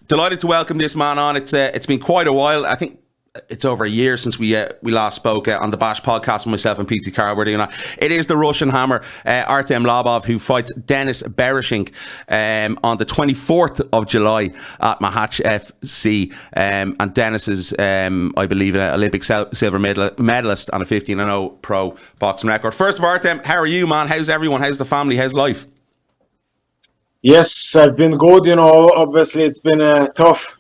Delighted to welcome this man on. It's been quite a while. I think it's over a year since we last spoke on the Bash podcast with myself and PT Carworthy. It is the Russian Hammer, Artem Lobov, who fights Denys Berinchyk on the 24th of July at Mahatch FC. And Denys is, I believe, an Olympic silver medalist on a 15-0 pro boxing record. First of all, Artem, how are you, man? How's everyone? How's the family? How's life? Yes, I've been good. Obviously it's been a tough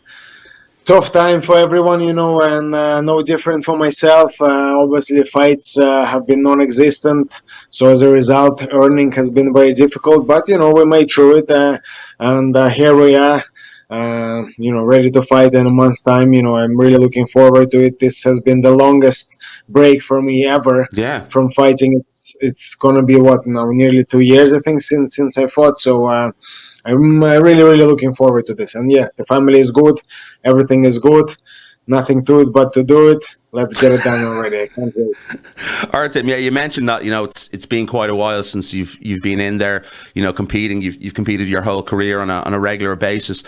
time for everyone, and no different for myself. Obviously, fights have been non-existent, so as a result, earning has been very difficult. But we made through it, and here we are. Ready to fight in a month's time. I'm really looking forward to it. This has been the longest break for me ever. Yeah. From fighting. It's gonna be what now, nearly 2 years, I think, since I fought. So I'm really looking forward to this. And yeah, the family is good. Everything is good. Nothing to it but to do it. Let's get it done already. I can't wait. Artem, yeah, you mentioned that it's been quite a while since you've been in there, competing. You've competed your whole career on a regular basis.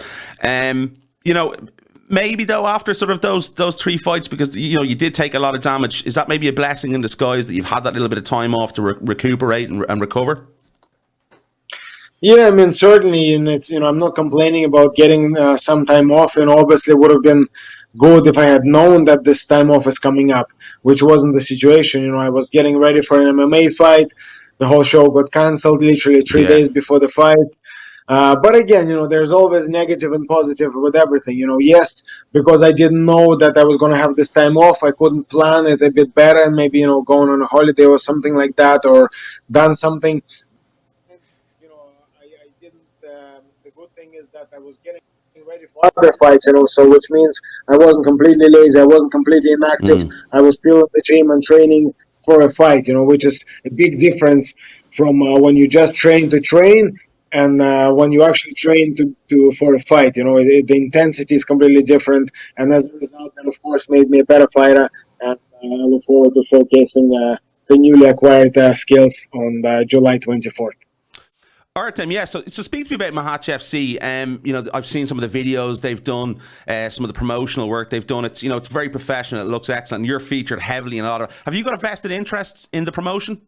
Maybe though after sort of those 3 fights, because you did take a lot of damage. Is that maybe a blessing in disguise that you've had that little bit of time off to recuperate and recover? Yeah, I mean, certainly, and it's I'm not complaining about getting some time off, and obviously it would have been good if I had known that this time off is coming up, which wasn't the situation. I was getting ready for an MMA fight. The whole show got cancelled literally 3 days before the fight. But again, there's always negative and positive with everything. Yes, because I didn't know that I was going to have this time off, I couldn't plan it a bit better and maybe, going on a holiday or something like that, or done something. I didn't. The good thing is that I was getting ready for other fights, so which means I wasn't completely lazy, I wasn't completely inactive. I was still in the gym and training for a fight, which is a big difference from when you just train to train and when you actually train for a fight. The intensity is completely different, and as a result, that of course made me a better fighter. And I look forward to showcasing the newly acquired skills on July 24th. Artem, yeah. So speak to me about Mahatch FC. I've seen some of the videos they've done, some of the promotional work they've done. It's it's very professional. It looks excellent. You're featured heavily in a lot of. Have you got a vested interest in the promotion?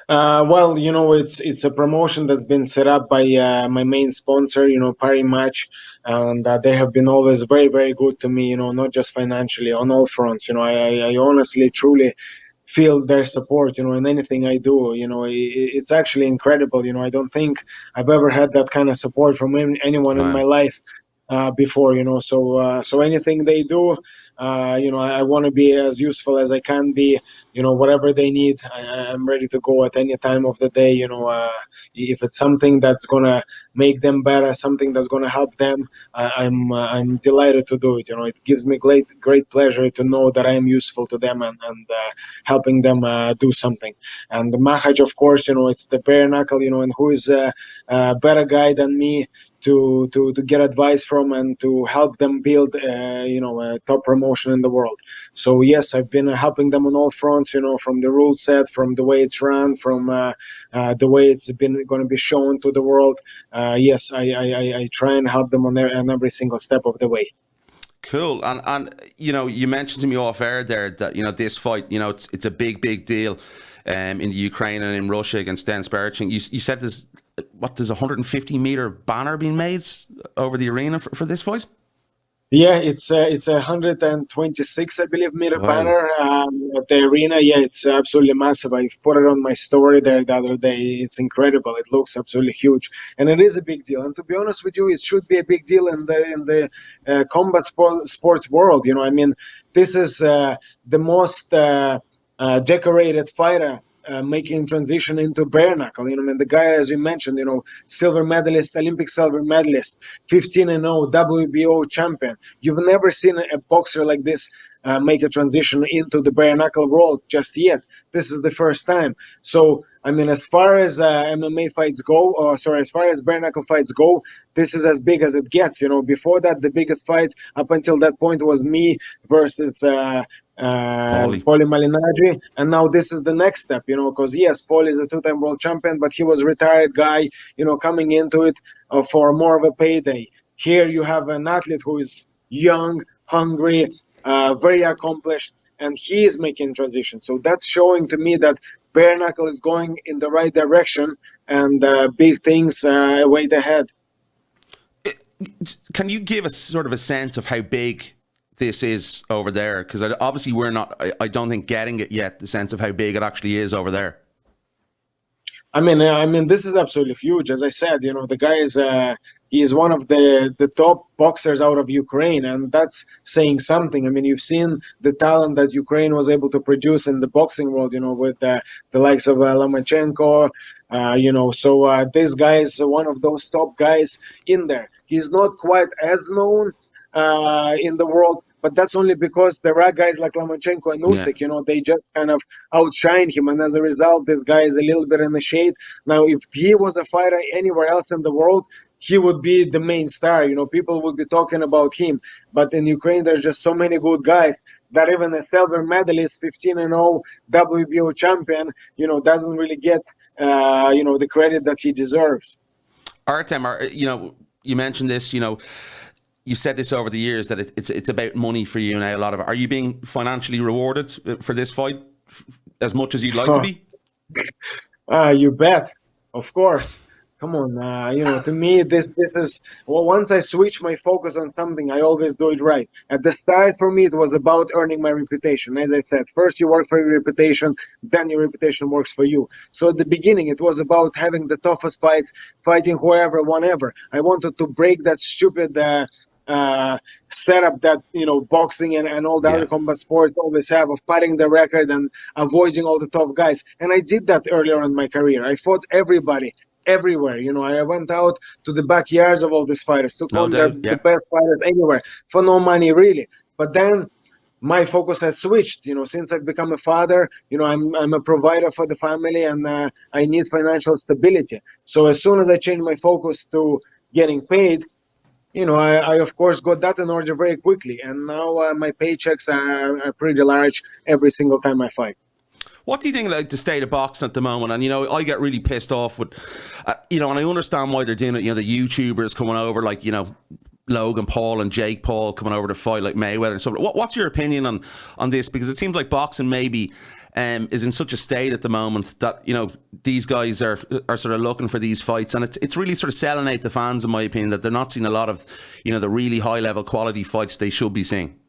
Well, it's a promotion that's been set up by my main sponsor, Paris Match, and they have been always very, very good to me. Not just financially, on all fronts. I honestly, truly feel their support, in anything I do. It's actually incredible. I don't think I've ever had that kind of support from anyone in my life before. So anything they do, I want to be as useful as I can be. Whatever they need, I'm ready to go at any time of the day. If it's something that's gonna make them better, something that's gonna help them, I'm delighted to do it. It gives me great pleasure to know that I am useful to them and helping them do something. And the Mahatch, of course, it's the bare knuckle, and who is a better guy than me to get advice from and to help them build a top promotion in the world. So yes, I've been helping them on all fronts, from the rule set, from the way it's run, from the way it's been going to be shown to the world. Yes, I try and help them on every single step of the way. Cool. And you mentioned to me off air there that this fight, it's a big deal in the Ukraine and in Russia against Denys Berinchyk. You said there's a 150-meter banner being made over the arena for this fight? Yeah, it's a 126, I believe, meter banner at the arena. Yeah, it's absolutely massive. I put it on my story there the other day. It's incredible. It looks absolutely huge, and it is a big deal. And to be honest with you, it should be a big deal in the combat sports world. I mean, this is the most decorated fighter making transition into bare knuckle. The guy, as you mentioned, silver medalist, Olympic silver medalist, 15-0 WBO champion. You've never seen a boxer like this make a transition into the bare knuckle world just yet. This is the first time. So, as far as MMA fights go, as far as bare knuckle fights go, this is as big as it gets. Before that, the biggest fight up until that point was me versus Paulie Malignaggi, and now this is the next step, because yes, Paulie is a two-time world champion, but he was a retired guy, coming into it for more of a payday. Here you have an athlete who is young, hungry, very accomplished, and he is making transition. So that's showing to me that bare knuckle is going in the right direction, and big things wait ahead. Can you give us sort of a sense of how big this is over there? Because obviously we're not, I don't think, getting it yet, the sense of how big it actually is over there. I mean, this is absolutely huge. As I said, the guy is he is one of the top boxers out of Ukraine, and that's saying something. I mean, you've seen the talent that Ukraine was able to produce in the boxing world, with the likes of Lomachenko, So this guy is one of those top guys in there. He's not quite as known in the world, but that's only because there are guys like Lomachenko and Usyk, they just kind of outshine him, and as a result, this guy is a little bit in the shade. Now, if he was a fighter anywhere else in the world, he would be the main star. People would be talking about him. But in Ukraine, there's just so many good guys that even a silver medalist, 15-0 WBO champion, doesn't really get, the credit that he deserves. Artem, you mentioned this, you said this over the years that it's about money for you now. A lot of it. Are you being financially rewarded for this fight as much as you'd like to be? You bet, of course. Come on, to me, this is, once I switch my focus on something, I always do it right. At the start, for me, it was about earning my reputation. As I said, first you work for your reputation, then your reputation works for you. So at the beginning, it was about having the toughest fights, fighting whoever, whenever. I wanted to break that stupid setup that boxing and all the other combat sports always have, of padding the record and avoiding all the tough guys. And I did that earlier in my career. I fought everybody everywhere. I went out to the backyards of all these fighters, took on the best fighters anywhere for no money, really. But then my focus has switched. Since I've become a father, I'm a provider for the family, and I need financial stability. So as soon as I changed my focus to getting paid, I of course got that in order very quickly, and now my paychecks are pretty large every single time I fight. What do you think like the state of boxing at the moment? And I get really pissed off with, and I understand why they're doing it. The YouTubers coming over, like Logan Paul and Jake Paul coming over to fight like Mayweather and stuff. What's your opinion on this? Because it seems like boxing maybe is in such a state at the moment that these guys are sort of looking for these fights, and it's really sort of selling out the fans, in my opinion, that they're not seeing a lot of the really high level quality fights they should be seeing.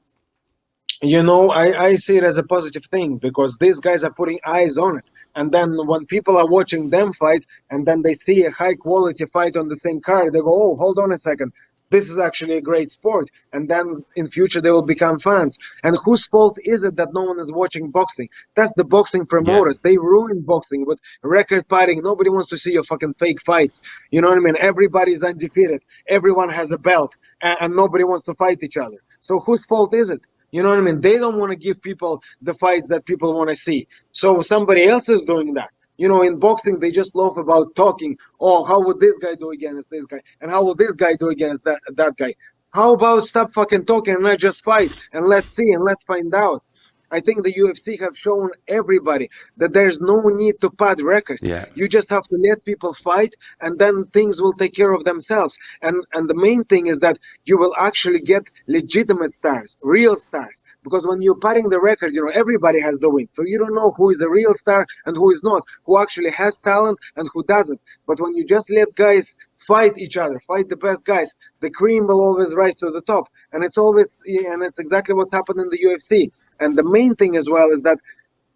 I see it as a positive thing, because these guys are putting eyes on it. And then when people are watching them fight, and then they see a high quality fight on the same card, they go, oh, hold on a second. This is actually a great sport. And then in future, they will become fans. And whose fault is it that no one is watching boxing? That's the boxing promoters. Yeah. They ruin boxing with record fighting. Nobody wants to see your fucking fake fights. You know what I mean? Everybody is undefeated. Everyone has a belt. And nobody wants to fight each other. So whose fault is it? You know what I mean? They don't want to give people the fights that people want to see. So somebody else is doing that. In boxing, they just love about talking. Oh, how would this guy do against this guy? And how will this guy do against that guy? How about stop fucking talking and not just fight? And let's see and let's find out. I think the UFC have shown everybody that there's no need to pad records. Yeah. You just have to let people fight, and then things will take care of themselves. And the main thing is that you will actually get legitimate stars, real stars. Because when you're padding the record, everybody has the win. So you don't know who is a real star and who is not, who actually has talent and who doesn't. But when you just let guys fight each other, fight the best guys, the cream will always rise to the top. And it's exactly what's happened in the UFC. And the main thing as well is that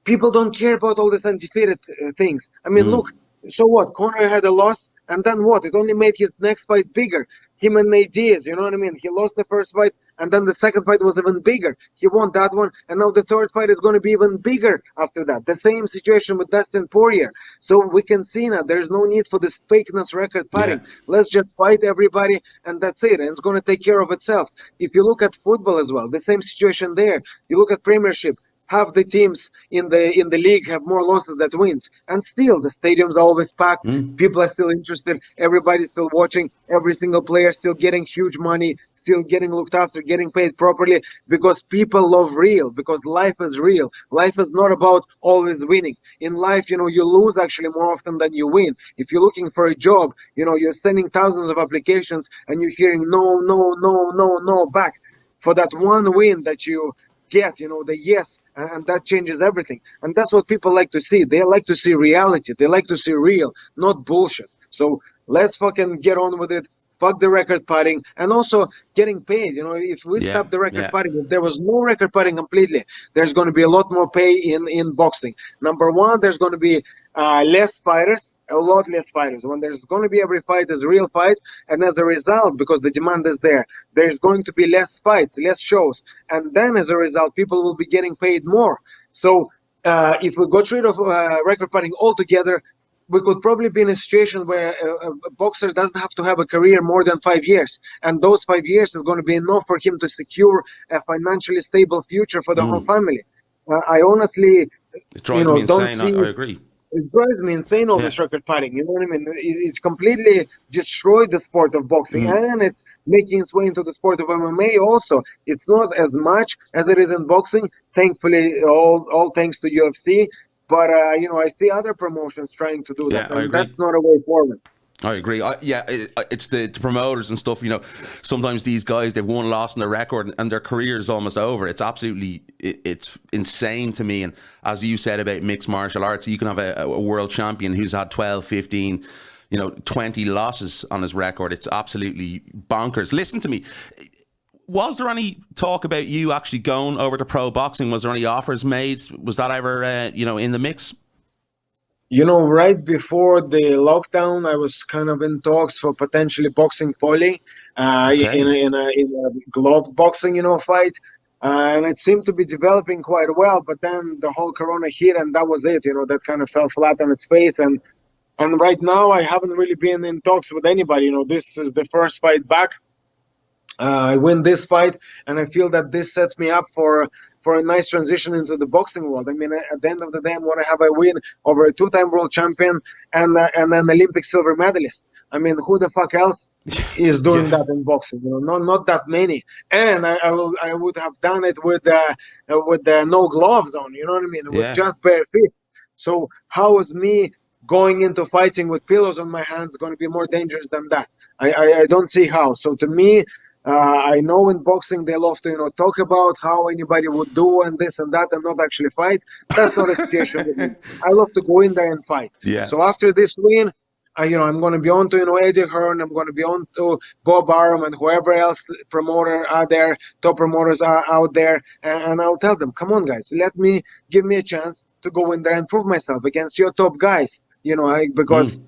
people don't care about all these undefeated things. I mean, look, so what? Conor had a loss, and then what? It only made his next fight bigger. Him and Nate Diaz, you know what I mean? He lost the first fight, and then the second fight was even bigger. He won that one, and now the third fight is going to be even bigger after that. The same situation with Dustin Poirier. So we can see now there's no need for this fakeness record padding. Yeah. Let's just fight everybody, and that's it. And it's going to take care of itself. If you look at football as well, the same situation there. You look at Premiership. Half the teams in the league have more losses than wins, and still the stadiums are always packed. People are still interested. Everybody's still watching. Every single player still getting huge money, still getting looked after, getting paid properly, because people love real, because life is real. Life is not about always winning. In life, you lose actually more often than you win. If you're looking for a job, you're sending thousands of applications and you're hearing no, no, no, no, no back. For that one win that you get, the yes, and that changes everything. And that's what people like to see. They like to see reality. They like to see real, not bullshit. So let's fucking get on with it. Fuck the record putting, and also getting paid. If we stop the record putting, if there was no record putting completely, there's going to be a lot more pay in boxing. Number one, there's going to be less fighters, a lot less fighters. When there's going to be every fight is a real fight, and as a result, because the demand is there, there's going to be less fights, less shows, and then as a result, people will be getting paid more. So if we got rid of record putting altogether, we could probably be in a situation where a boxer doesn't have to have a career more than 5 years. And those 5 years is going to be enough for him to secure a financially stable future for the whole family. I honestly, it drives me insane. I agree. It drives me insane, all this record putting. You know what I mean? It's completely destroyed the sport of boxing, and it's making its way into the sport of MMA also. It's not as much as it is in boxing. Thankfully, all thanks to UFC. But, I see other promotions trying to do that, and that's not a way forward. I agree. It's the promoters and stuff, sometimes these guys, they've one loss in their record and their career is almost over. It's absolutely, it's insane to me. And as you said about mixed martial arts, you can have a world champion who's had 12, 15, 20 losses on his record. It's absolutely bonkers. Listen to me. Was there any talk about you actually going over to pro boxing? Was there any offers made? Was that ever, in the mix? Right before the lockdown, I was kind of in talks for potentially boxing Foley in a glove boxing, fight. And it seemed to be developing quite well. But then the whole corona hit, and that was it. That kind of fell flat on its face. And right now, I haven't really been in talks with anybody. This is the first fight back. I win this fight, and I feel that this sets me up for a nice transition into the boxing world. I mean, at the end of the day, I want to have a win over a two-time world champion and an Olympic silver medalist. I mean, who the fuck else is doing that in boxing? Not that many. And I would have done it with no gloves on. You know what I mean? With just bare fists. So how is me going into fighting with pillows on my hands going to be more dangerous than that? I don't see how. So to me, I know in boxing they love to talk about how anybody would do and this and that and not actually fight. That's not a situation with me. I love to go in there and fight. So after this win, I'm going to be on to Eddie Hearn. I'm going to be on to Bob Arum and whoever else promoter are there, top promoters are out there, and I'll tell them, come on guys, give me a chance to go in there and prove myself against your top guys. Because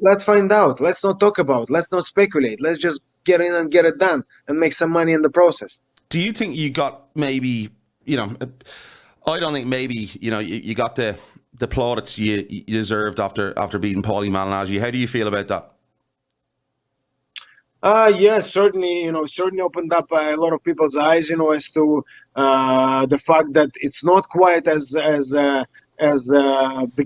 let's find out. Let's not talk about. Let's not speculate. Let's just get in and get it done and make some money in the process. Do you think you got maybe, I don't think maybe, you got the plaudits you deserved after beating Paulie Malignaggi. How do you feel about that? Yes, certainly, certainly opened up a lot of people's eyes, as to the fact that it's not quite as the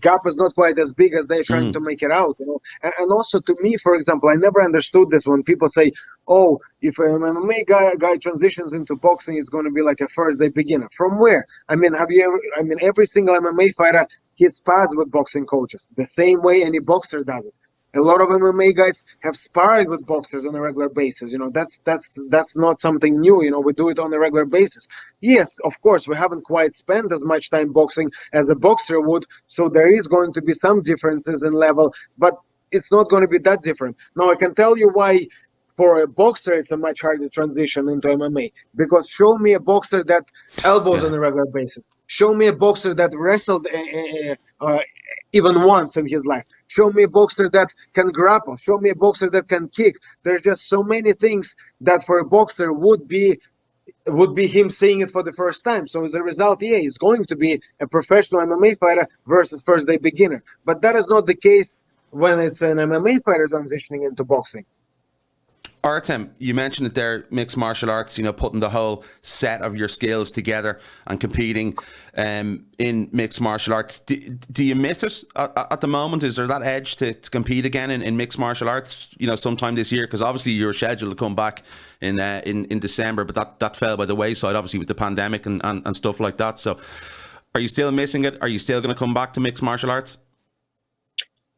gap is not quite as big as they're trying to make it out, And also to me, for example, I never understood this when people say, oh, if an MMA guy transitions into boxing, it's going to be like a first day beginner. From where? I mean, every single MMA fighter hits pads with boxing coaches the same way any boxer does it. A lot of MMA guys have sparred with boxers on a regular basis. That's not something new. We do it on a regular basis. Yes, of course, we haven't quite spent as much time boxing as a boxer would, so there is going to be some differences in level, but it's not going to be that different. Now, I can tell you why for a boxer it's a much harder transition into MMA, because show me a boxer that elbows on a regular basis. Show me a boxer that wrestled even once in his life. Show me a boxer that can grapple. Show me a boxer that can kick. There's just so many things that for a boxer would be him seeing it for the first time. So as a result, he's going to be a professional MMA fighter versus first day beginner. But that is not the case when it's an MMA fighter transitioning into boxing. Artem, you mentioned it there, mixed martial arts, putting the whole set of your skills together and competing in mixed martial arts. Do you miss it at the moment? Is there that edge to compete again in mixed martial arts, sometime this year? Because obviously you were scheduled to come back in December, but that fell by the wayside, obviously, with the pandemic and stuff like that. So are you still missing it? Are you still going to come back to mixed martial arts?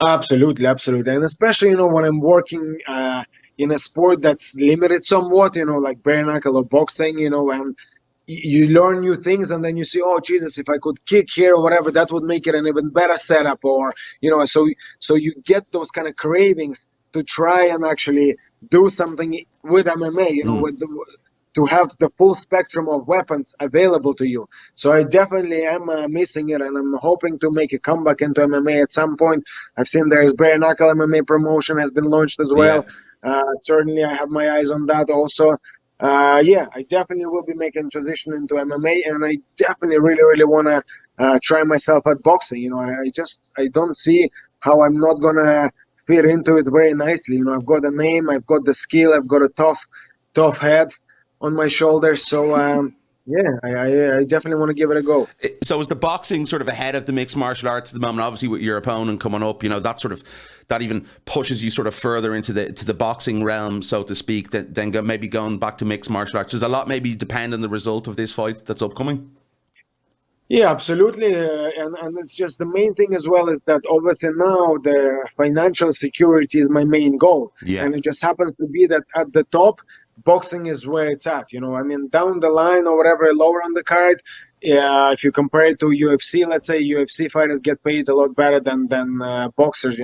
Absolutely, absolutely. And especially, when I'm working in a sport that's limited somewhat, like bare knuckle or boxing, and you learn new things, and then you see, oh Jesus, if I could kick here or whatever, that would make it an even better setup. Or so you get those kind of cravings to try and actually do something with MMA, to have the full spectrum of weapons available to you. So I definitely am missing it, and I'm hoping to make a comeback into MMA at some point. I've seen there's bare knuckle MMA promotion has been launched as well. Certainly I have my eyes on that also. I definitely will be making transition into MMA, and I definitely really want to try myself at boxing. I don't see how I'm not gonna fit into it very nicely. I've got a name, I've got the skill, I've got a tough head on my shoulders. So I definitely want to give it a go. So is the boxing sort of ahead of the mixed martial arts at the moment? Obviously, with your opponent coming up, that even pushes you sort of further into the boxing realm, so to speak, than maybe going back to mixed martial arts. Does a lot maybe depend on the result of this fight that's upcoming? Yeah, absolutely. And it's just the main thing as well is that obviously now the financial security is my main goal. Yeah. And it just happens to be that at the top, boxing is where it's at. Down the line or whatever, lower on the card, if you compare it to UFC, let's say UFC fighters get paid a lot better than boxers,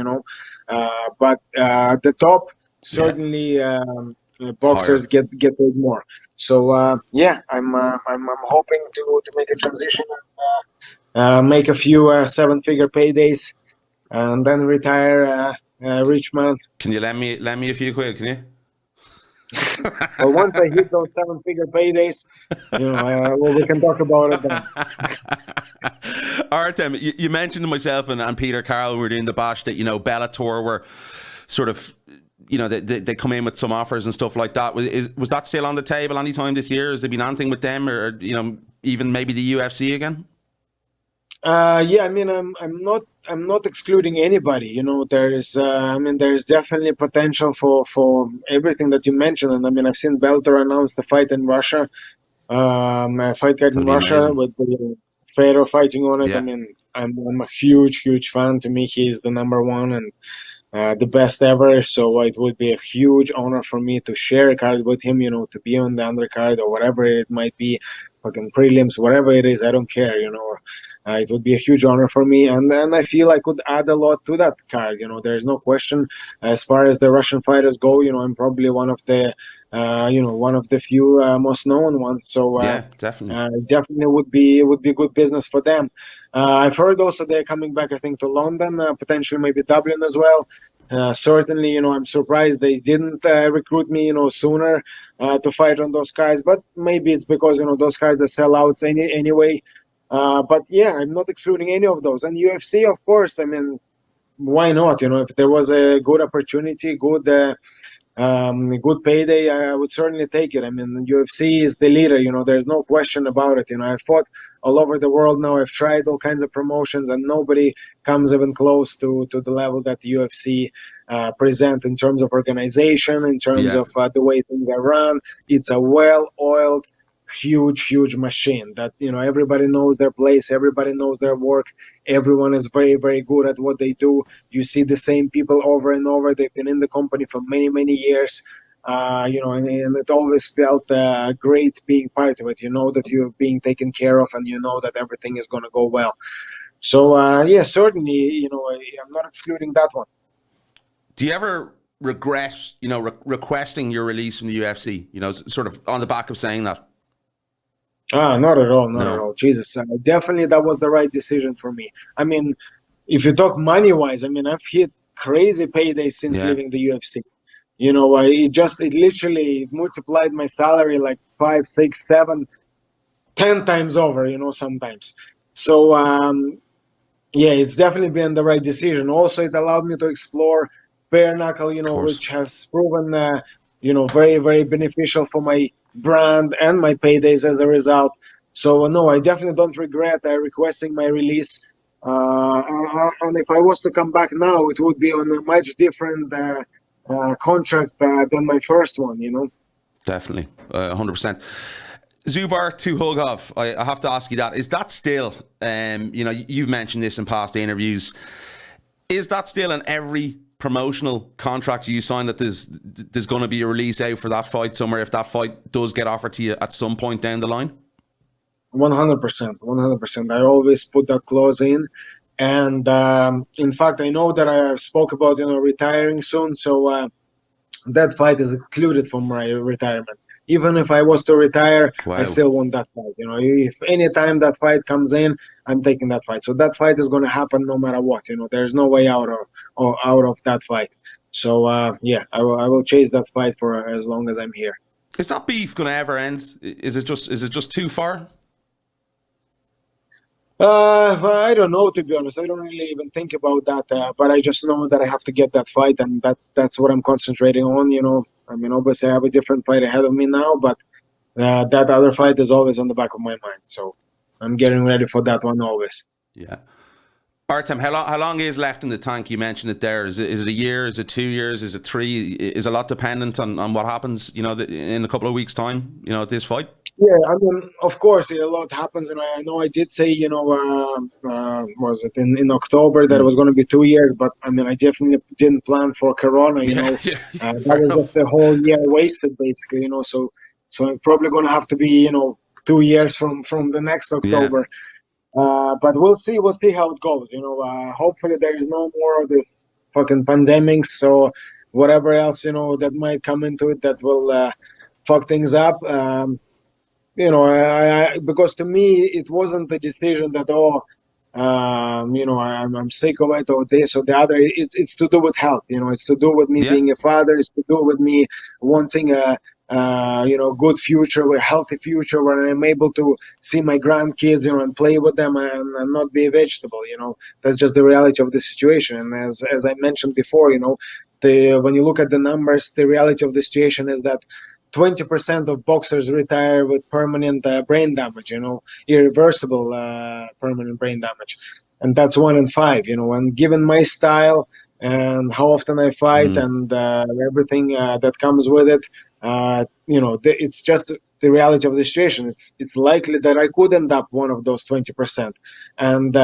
but at the top, certainly boxers get paid more. So I'm hoping to make a transition and make a few 7-figure paydays and then retire rich man. Can you lend me a few quid? Can you? Well, once I hit those 7-figure paydays, we can talk about it then. Artem, you mentioned to myself and Peter Carroll when we were doing the bash that Bellator were sort of they come in with some offers and stuff like that. Was that still on the table anytime this year? Has there been anything with them, or even maybe the UFC again? I'm not excluding anybody. There's definitely potential for everything that you mentioned. And I've seen Bellator announce the fight in Russia, a fight card in Russia with Fedor fighting on it. Yeah. I'm a huge fan. To me, he's the number one and the best ever. So it would be a huge honor for me to share a card with him. To be on the undercard or whatever it might be, fucking prelims, whatever it is, I don't care. It would be a huge honor for me, and then I feel I could add a lot to that card. There's no question. As far as the Russian fighters go, I'm probably one of the few most known ones. So definitely would be good business for them. I've heard also they're coming back, I think, to London, potentially maybe Dublin as well. Certainly, I'm surprised they didn't recruit me, sooner to fight on those cards. But maybe it's because those cards are sellouts anyway. But yeah, I'm not excluding any of those. And UFC, of course, why not? If there was a good opportunity, good payday, I would certainly take it. UFC is the leader, there's no question about it. I've fought all over the world now. I've tried all kinds of promotions, and nobody comes even close to the level that the UFC present in terms of organization, in terms of the way things are run. It's a well-oiled, huge machine that everybody knows their place, everybody knows their work, everyone is very good at what they do. You see the same people over and over. They've been in the company for many years, and it always felt great being part of it. That you're being taken care of, and that everything is going to go well. So certainly, I'm not excluding that one. Do you ever regret requesting your release from the UFC, sort of on the back of saying that? Not at all. Not at all. Jesus, definitely that was the right decision for me. If you talk money-wise, I've hit crazy paydays since leaving the UFC. It literally multiplied my salary like 5, 6, 7, 10 times over, sometimes. So, it's definitely been the right decision. Also, it allowed me to explore bare knuckle, which has proven very, very beneficial for my brand and my paydays as a result. So no, I definitely don't regret requesting my release. And if I was to come back now, it would be on a much different contract than my first one. Definitely, 100%. Zubaira Tukhugov, I have to ask you that. Is that still, you've mentioned this in past interviews, is that still in every promotional contract you sign that there's going to be a release out for that fight somewhere if that fight does get offered to you at some point down the line? 100%, 100%. I always put that clause in. And in fact, I know that I spoke about, retiring soon. So that fight is excluded from my retirement. Even if I was to retire, Wow. I still want that fight. If any time that fight comes in, I'm taking that fight. So that fight is going to happen no matter what. There's no way out of that fight. So I will chase that fight for as long as I'm here. Is that beef going to ever end? Is it just too far? I don't know, to be honest. I don't really even think about that, but I just know that I have to get that fight, and that's what I'm concentrating on. I mean, obviously I have a different fight ahead of me now, but that other fight is always on the back of my mind. So I'm getting ready for that one always. Yeah. Artem, how long is left in the tank? You mentioned it there. Is it a year? Is it 2 years? Is it 3? Is a lot dependent on what happens, in a couple of weeks' time, at this fight? Yeah, I mean, of course, a lot happens, and I know I did say, was it in October that it was going to be 2 years, but I mean, I definitely didn't plan for Corona, that was just a whole year wasted, basically, so I'm probably going to have to be, 2 years from the next October. But we'll see how it goes, hopefully there is no more of this fucking pandemics, so whatever else, that might come into it that will fuck things up. Because to me, it wasn't the decision that, I'm sick of it or this or the other. It's to do with health, it's to do with me being a father. It's to do with me wanting a good future, a healthy future where I'm able to see my grandkids, and play with them and not be a vegetable, That's just the reality of the situation. And as I mentioned before, when you look at the numbers, the reality of the situation is that 20% of boxers retire with permanent brain damage, irreversible permanent brain damage. And that's 1 in 5, and given my style and how often I fight and everything that comes with it, it's just the reality of the situation. It's likely that I could end up one of those 20%. And,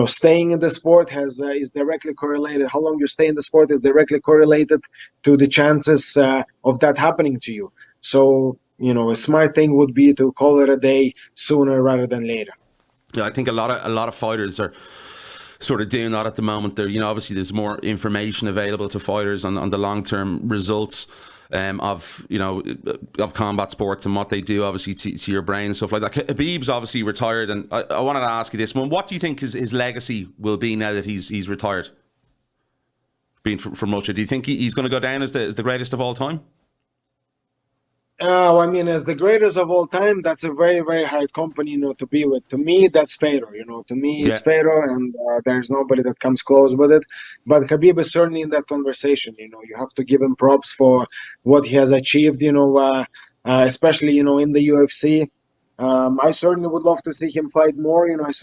staying in the sport is directly correlated. How long you stay in the sport is directly correlated to the chances of that happening to you. So, a smart thing would be to call it a day sooner rather than later. Yeah, I think a lot of fighters are sort of doing that at the moment. There, obviously there's more information available to fighters on the long-term results of combat sports and what they do, obviously, to your brain and stuff like that. Khabib's obviously retired, and I wanted to ask you this one. What do you think his legacy will be now that he's retired, being from Russia? Do you think he's going to go down as the greatest of all time? I mean, as the greatest of all time, that's a very, very hard company, to be with. To me, that's Fedor. To me, it's Fedor, and there's nobody that comes close with it. But Khabib is certainly in that conversation. You have to give him props for what he has achieved. Especially in the UFC. I certainly would love to see him fight more. I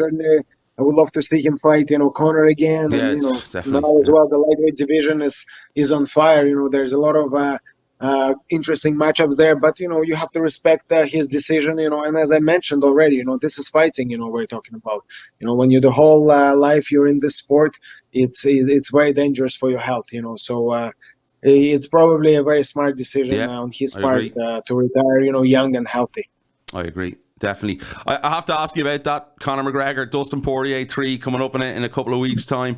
would love to see him fight, Conor again. Yeah, and definitely. Now as well, the lightweight division is on fire. There's a lot of interesting matchups there, but you have to respect his decision, and as I mentioned already, this is fighting, we're talking about, when you the whole life you're in this sport, it's very dangerous for your health, so it's probably a very smart decision on his part to retire, young and healthy. I agree. Definitely. I have to ask you about that. Conor McGregor, Dustin Poirier 3 coming up in a couple of weeks' time.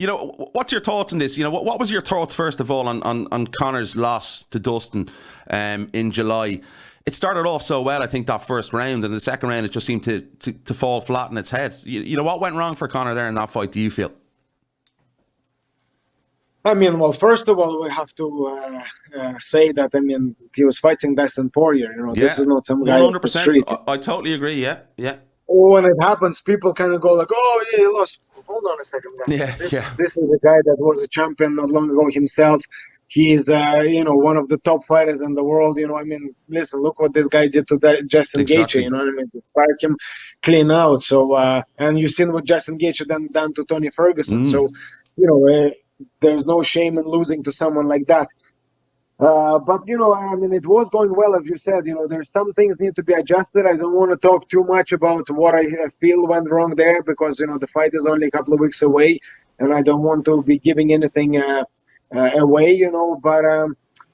What's your thoughts on this? What was your thoughts, first of all, on Conor's loss to Dustin in July? It started off so well, I think, that first round, and the second round, it just seemed to fall flat on its head. What went wrong for Conor there in that fight, do you feel? I mean, well, first of all, we have to say that, he was fighting Dustin Poirier. This is not some guy 100%. on the street. I totally agree, yeah. When it happens, people kind of go like, oh, yeah, he lost. Hold on a second, guys. This is a guy that was a champion not long ago himself. He is, one of the top fighters in the world. I mean, listen, look what this guy did to Justin Gaethje. Exactly. You know what I mean? To spark him clean out. So, and you've seen what Justin Gaethje done to Tony Ferguson. So, there's no shame in losing to someone like that. But I mean, it was going well, as you said. There's some things need to be adjusted. I don't want to talk too much about what I feel went wrong there, because the fight is only a couple of weeks away, and I don't want to be giving anything away. But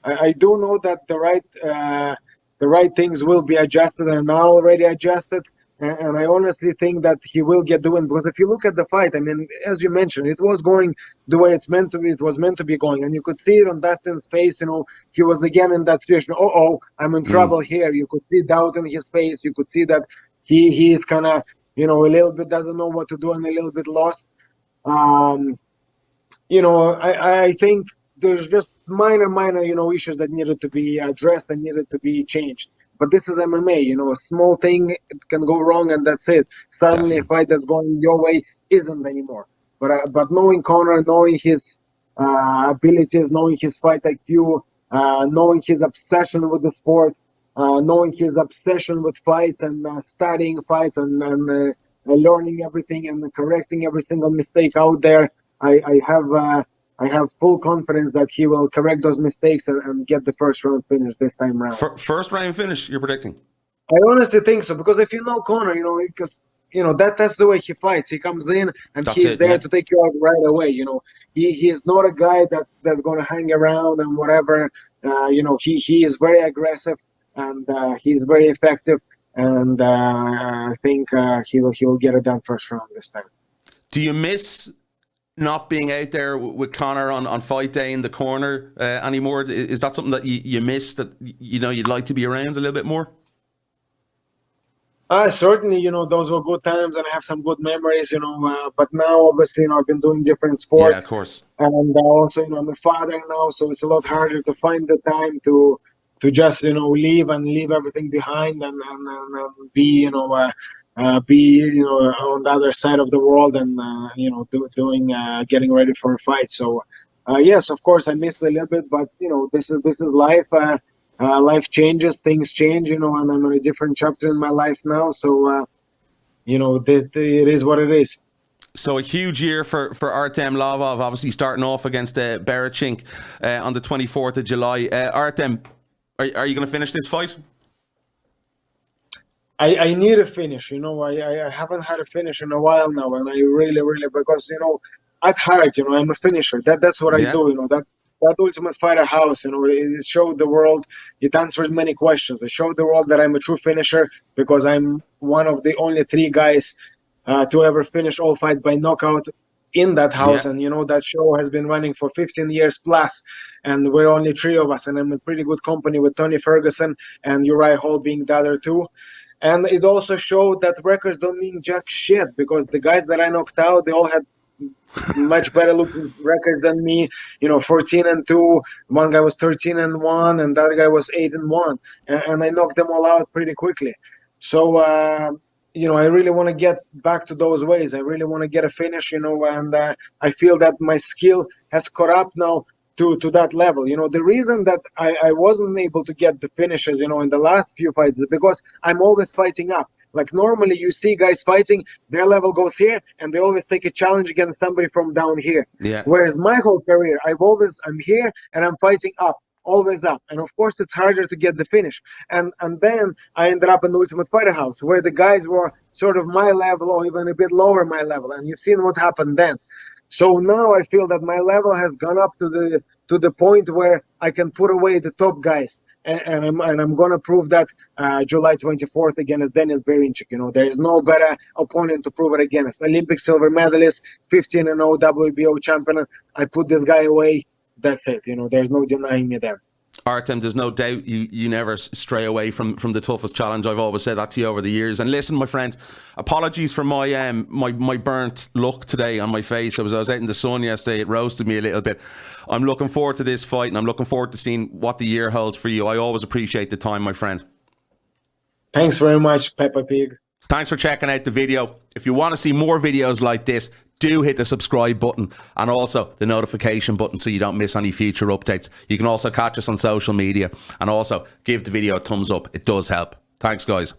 I do know that the right things will be adjusted and are already adjusted. And I honestly think that he will get doing, because if you look at the fight, I mean, as you mentioned, it was going the way it's meant to be. It was meant to be going, and you could see it on Dustin's face. He was again in that situation. I'm in trouble here. You could see doubt in his face. You could see that he is kind of a little bit doesn't know what to do and a little bit lost. I think there's just minor issues that needed to be addressed and needed to be changed. But this is MMA, a small thing, it can go wrong, and that's it. Suddenly, a fight that's going your way isn't anymore. But knowing Conor, knowing his abilities, knowing his fight IQ, knowing his obsession with the sport, knowing his obsession with fights and studying fights and learning everything and correcting every single mistake out there, I have full confidence that he will correct those mistakes and get the first round finish this time around. First round finish, you're predicting? I honestly think so, because if you know Conor, because that's the way he fights. He comes in and he's there to take you out right away. He is not a guy that's going to hang around and whatever. He is very aggressive and he's very effective, and I think he will get it done first round this time. Do you miss not being out there with Conor on fight day in the corner anymore? Is that something that you miss, that you'd like to be around a little bit more? Certainly, those were good times and I have some good memories, but now obviously, I've been doing different sports. Yeah, of course. And also, I'm a father now, so it's a lot harder to find the time to just, leave everything behind and be, be on the other side of the world and getting ready for a fight. So yes, of course I missed a little bit, but this is life. Life changes, things change, and I'm in a different chapter in my life now. So it is what it is. So a huge year for Artem Lobov, obviously starting off against Berinchyk on the 24th of July. Artem, are you going to finish this fight? I need a finish, I haven't had a finish in a while now, and I really, because, at heart, I'm a finisher. That's what I do, that Ultimate Fighter house, it showed the world, it answered many questions. It showed the world that I'm a true finisher, because I'm one of the only 3 guys to ever finish all fights by knockout in that house. And that show has been running for 15 years plus, and we're only 3 of us, and I'm in pretty good company with Tony Ferguson and Uriah Hall being the other 2. And it also showed that records don't mean jack shit, because the guys that I knocked out, they all had much better looking records than me. 14-2. One guy was 13-1, and the other guy was 8-1. And I knocked them all out pretty quickly. So, I really want to get back to those ways. I really want to get a finish, and I feel that my skill has caught up now to that level. The reason that I wasn't able to get the finishes, in the last few fights is because I'm always fighting up. Like normally you see guys fighting, their level goes here, and they always take a challenge against somebody from down here. Yeah. Whereas my whole career, I'm here and I'm fighting up, always up. And of course it's harder to get the finish. And then I ended up in the Ultimate Fighter house, where the guys were sort of my level or even a bit lower my level. And you've seen what happened then. So now I feel that my level has gone up to the point where I can put away the top guys, and I'm gonna prove that July 24th against Denys Berinchyk. There is no better opponent to prove it against. Olympic silver medalist, 15-0 WBO champion. I put this guy away. That's it. There's no denying me there. Artem, there's no doubt you never stray away from the toughest challenge. I've always said that to you over the years. And listen, my friend, apologies for my my burnt look today on my face. I was out in the sun yesterday. It roasted me a little bit. I'm looking forward to this fight, and I'm looking forward to seeing what the year holds for you. I always appreciate the time, my friend. Thanks very much, Peppa Pig. Thanks for checking out the video. If you want to see more videos like this, do hit the subscribe button and also the notification button so you don't miss any future updates. You can also catch us on social media and also give the video a thumbs up. It does help. Thanks, guys.